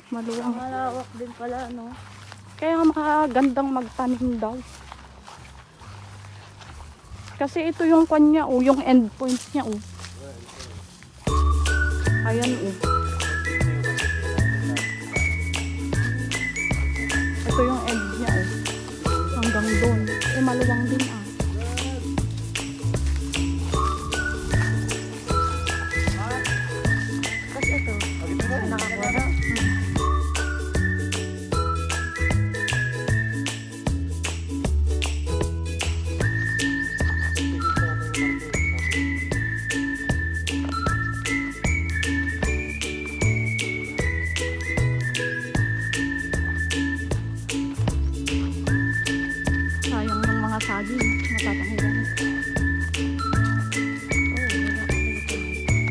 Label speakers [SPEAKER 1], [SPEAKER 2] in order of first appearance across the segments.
[SPEAKER 1] Maluwang.
[SPEAKER 2] Malawak din pala, no?
[SPEAKER 1] Kaya makagandang magtanim daw. Kasi ito yung kanya, oh, yung end point niya, oh. Ayan, oh. Ito yung end niya, oh. Hanggang doon. Eh, maluwang din, ah.
[SPEAKER 2] Tapos ito, nakakuha na.
[SPEAKER 1] Sayang ng mga saging. Matatanggal.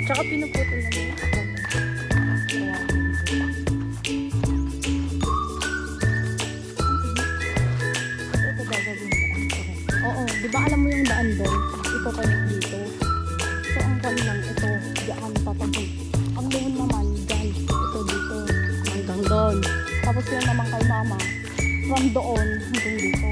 [SPEAKER 2] Tsaka pinuputol na nila ako. Kaya, tapos ito gagawin ko ang correct.
[SPEAKER 1] Oo, di ba alam mo yung daan doon? Ito connect dito. So, ang kanilang ito, diyan papagod. Ang doon naman, dyan, ito dito, hanggang doon. Tapos yun naman kay mama, from doon hanggang dito.